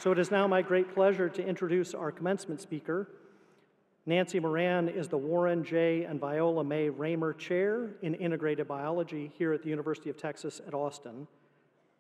So it is now my great pleasure to introduce our commencement speaker. Nancy Moran is the Warren J. and Viola Mae Raymer Chair in Integrative Biology here at the University of Texas at Austin,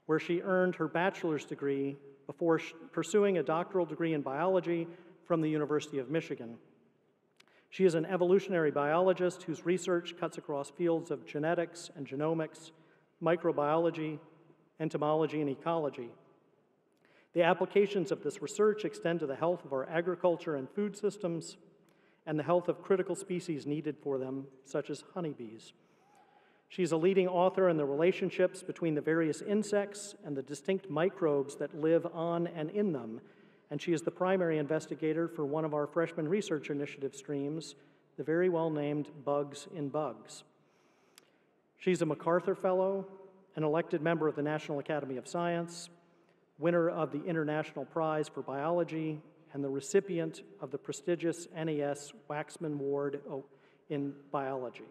where she earned her bachelor's degree before pursuing a doctoral degree in biology from the University of Michigan. She is an evolutionary biologist whose research cuts across fields of genetics and genomics, microbiology, entomology, and ecology. The applications of this research extend to the health of our agriculture and food systems and the health of critical species needed for them, such as honeybees. She's a leading author in the relationships between the various insects and the distinct microbes that live on and in them, and she is the primary investigator for one of our freshman research initiative streams, the very well-named Bugs in Bugs. She's a MacArthur Fellow, an elected member of the National Academy of Science, winner of the International Prize for Biology, and the recipient of the prestigious NES Waxman Award in microbiology,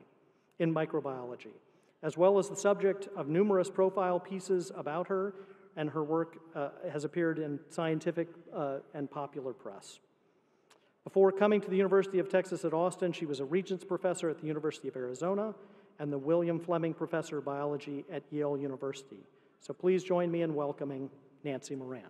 as well as the subject of numerous profile pieces about her, and her work has appeared in scientific and popular press. Before coming to the University of Texas at Austin, she was a Regents Professor at the University of Arizona and the William Fleming Professor of Biology at Yale University. So please join me in welcoming Nancy Moran.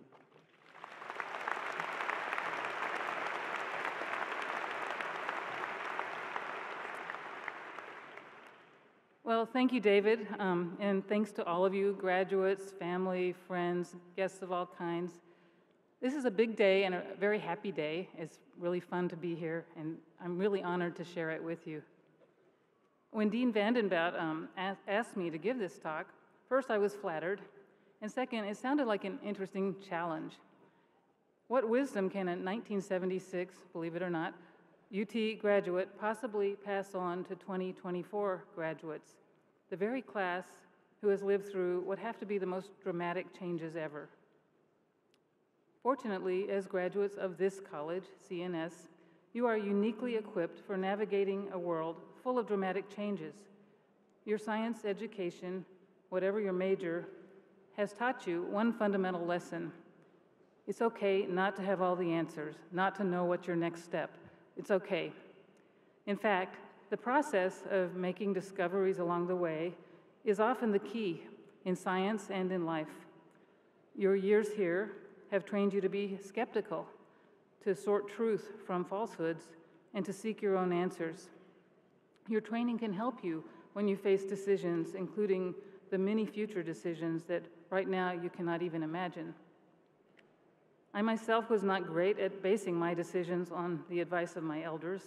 Well, thank you, David, and thanks to all of you, graduates, family, friends, guests of all kinds. This is a big day and a very happy day. It's really fun to be here, and I'm really honored to share it with you. When Dean Vandenbout asked me to give this talk, first I was flattered, and second, it sounded like an interesting challenge. What wisdom can a 1976, believe it or not, UT graduate possibly pass on to 2024 graduates, the very class who has lived through what have to be the most dramatic changes ever? Fortunately, as graduates of this college, CNS, you are uniquely equipped for navigating a world full of dramatic changes. Your science education, whatever your major, has taught you one fundamental lesson. It's okay not to have all the answers, not to know what's your next step. It's okay. In fact, the process of making discoveries along the way is often the key in science and in life. Your years here have trained you to be skeptical, to sort truth from falsehoods, and to seek your own answers. Your training can help you when you face decisions, including the many future decisions that right now you cannot even imagine. I myself was not great at basing my decisions on the advice of my elders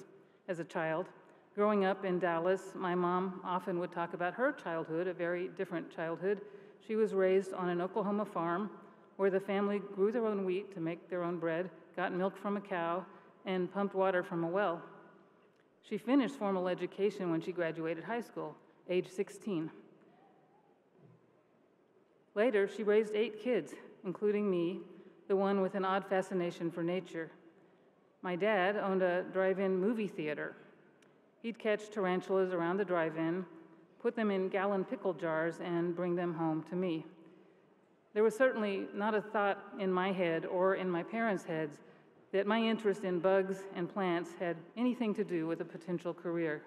as a child. Growing up in Dallas, my mom often would talk about her childhood, a very different childhood. She was raised on an Oklahoma farm where the family grew their own wheat to make their own bread, got milk from a cow, and pumped water from a well. She finished formal education when she graduated high school, age 16. Later, she raised 8 kids, including me, the one with an odd fascination for nature. My dad owned a drive-in movie theater. He'd catch tarantulas around the drive-in, put them in gallon pickle jars, and bring them home to me. There was certainly not a thought in my head or in my parents' heads that my interest in bugs and plants had anything to do with a potential career.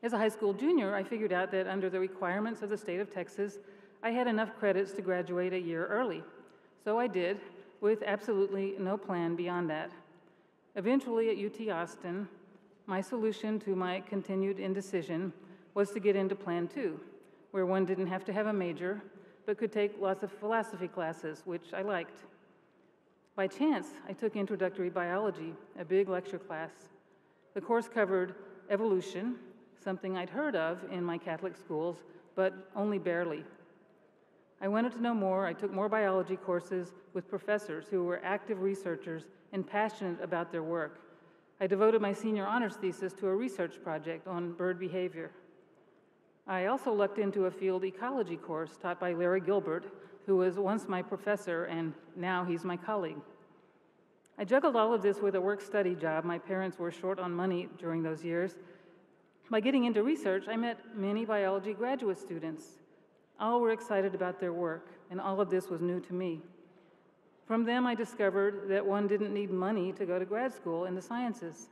As a high school junior, I figured out that under the requirements of the state of Texas, I had enough credits to graduate a year early. So I did, with absolutely no plan beyond that. Eventually at UT Austin, my solution to my continued indecision was to get into Plan 2, where one didn't have to have a major, but could take lots of philosophy classes, which I liked. By chance, I took Introductory Biology, a big lecture class. The course covered evolution, something I'd heard of in my Catholic schools, but only barely. I wanted to know more. I took more biology courses with professors who were active researchers and passionate about their work. I devoted my senior honors thesis to a research project on bird behavior. I also lucked into a field ecology course taught by Larry Gilbert, who was once my professor and now he's my colleague. I juggled all of this with a work-study job. My parents were short on money during those years. By getting into research, I met many biology graduate students. All were excited about their work, and all of this was new to me. From them, I discovered that one didn't need money to go to grad school in the sciences.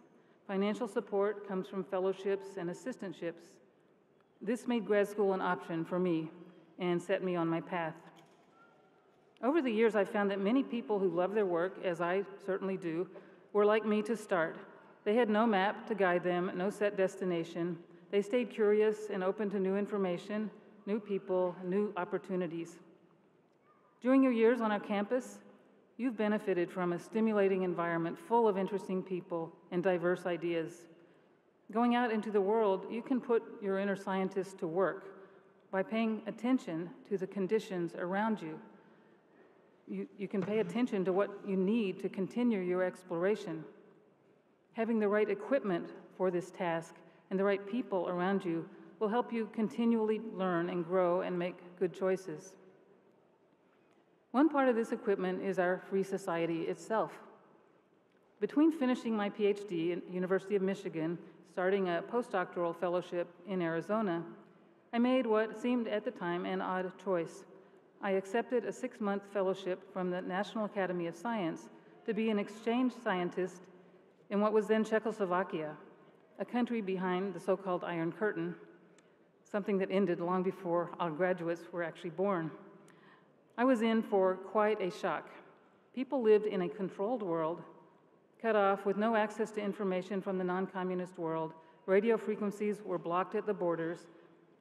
Financial support comes from fellowships and assistantships. This made grad school an option for me and set me on my path. Over the years, I've found that many people who love their work, as I certainly do, were like me to start. They had no map to guide them, no set destination. They stayed curious and open to new information, new people, new opportunities. During your years on our campus, you've benefited from a stimulating environment full of interesting people and diverse ideas. Going out into the world, you can put your inner scientist to work by paying attention to the conditions around you. You can pay attention to what you need to continue your exploration. Having the right equipment for this task and the right people around you will help you continually learn and grow and make good choices. One part of this equipment is our Free Society itself. Between finishing my Ph.D. at University of Michigan, starting a postdoctoral fellowship in Arizona, I made what seemed at the time an odd choice. I accepted a 6-month fellowship from the National Academy of Science to be an exchange scientist in what was then Czechoslovakia, a country behind the so-called Iron Curtain, something that ended long before our graduates were actually born. I was in for quite a shock. People lived in a controlled world, cut off with no access to information from the non-communist world. Radio frequencies were blocked at the borders.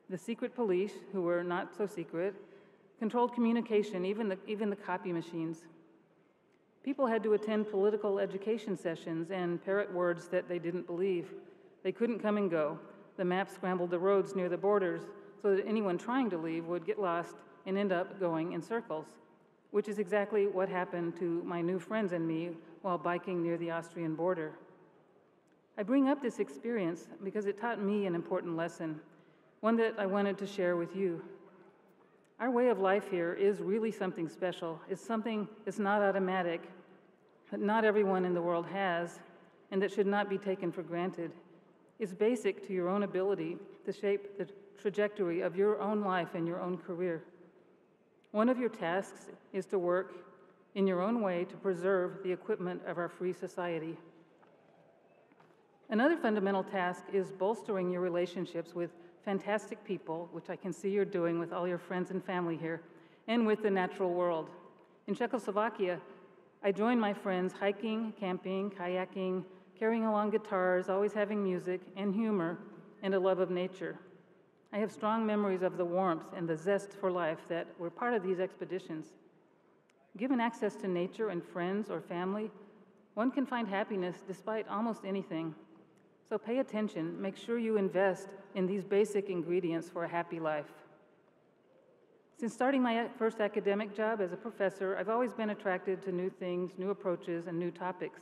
The secret police, who were not so secret, controlled communication, even the copy machines. People had to attend political education sessions and parrot words that they didn't believe. They couldn't come and go. The map scrambled the roads near the borders so that anyone trying to leave would get lost and end up going in circles, which is exactly what happened to my new friends and me while biking near the Austrian border. I bring up this experience because it taught me an important lesson, one that I wanted to share with you. Our way of life here is really something special. It's something that's not automatic, that not everyone in the world has, and that should not be taken for granted. It's basic to your own ability to shape the trajectory of your own life and your own career. One of your tasks is to work in your own way to preserve the equipment of our free society. Another fundamental task is bolstering your relationships with fantastic people, which I can see you're doing with all your friends and family here, and with the natural world. In Czechoslovakia, I joined my friends hiking, camping, kayaking, carrying along guitars, always having music and humor, and a love of nature. I have strong memories of the warmth and the zest for life that were part of these expeditions. Given access to nature and friends or family, one can find happiness despite almost anything. So pay attention, make sure you invest in these basic ingredients for a happy life. Since starting my first academic job as a professor, I've always been attracted to new things, new approaches, and new topics.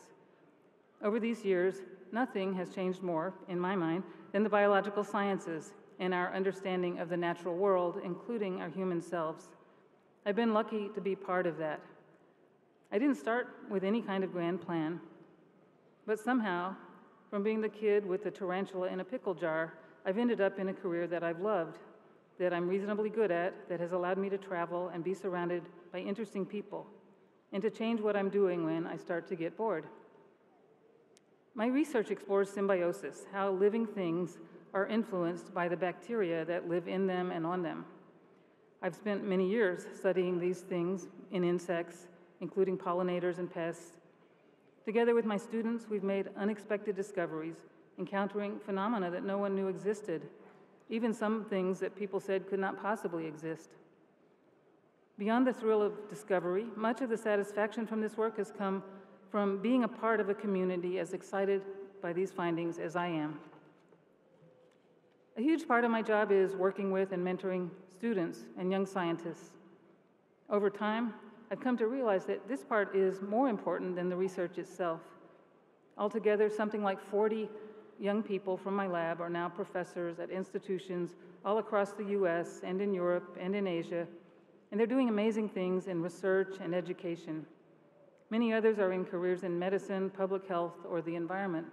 Over these years, nothing has changed more, in my mind, than the biological sciences and our understanding of the natural world, including our human selves. I've been lucky to be part of that. I didn't start with any kind of grand plan, but somehow, from being the kid with the tarantula in a pickle jar, I've ended up in a career that I've loved, that I'm reasonably good at, that has allowed me to travel and be surrounded by interesting people, and to change what I'm doing when I start to get bored. My research explores symbiosis, how living things are influenced by the bacteria that live in them and on them. I've spent many years studying these things in insects, including pollinators and pests. Together with my students, we've made unexpected discoveries, encountering phenomena that no one knew existed, even some things that people said could not possibly exist. Beyond the thrill of discovery, much of the satisfaction from this work has come from being a part of a community as excited by these findings as I am. A huge part of my job is working with and mentoring students and young scientists. Over time, I've come to realize that this part is more important than the research itself. Altogether, something like 40 young people from my lab are now professors at institutions all across the US and in Europe and in Asia, and they're doing amazing things in research and education. Many others are in careers in medicine, public health, or the environment.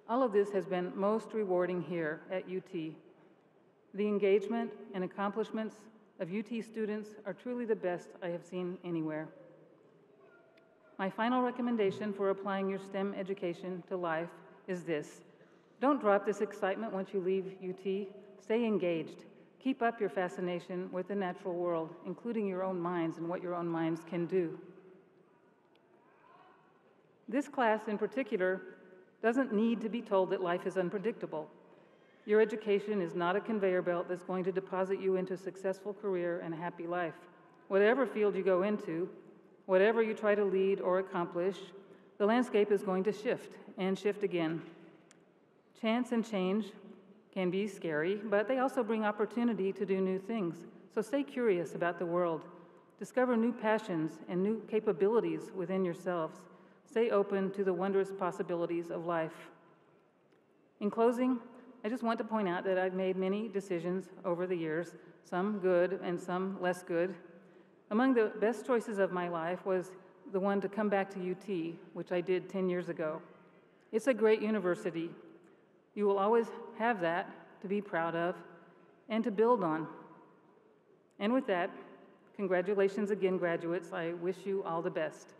All of this has been most rewarding here at UT. The engagement and accomplishments of UT students are truly the best I have seen anywhere. My final recommendation for applying your STEM education to life is this. Don't drop this excitement once you leave UT. Stay engaged. Keep up your fascination with the natural world, including your own minds and what your own minds can do. This class in particular doesn't need to be told that life is unpredictable. Your education is not a conveyor belt that's going to deposit you into a successful career and a happy life. Whatever field you go into, whatever you try to lead or accomplish, the landscape is going to shift and shift again. Chance and change can be scary, but they also bring opportunity to do new things. So stay curious about the world. Discover new passions and new capabilities within yourselves. Stay open to the wondrous possibilities of life. In closing, I just want to point out that I've made many decisions over the years, some good and some less good. Among the best choices of my life was the one to come back to UT, which I did 10 years ago. It's a great university. You will always have that to be proud of and to build on. And with that, congratulations again, graduates. I wish you all the best.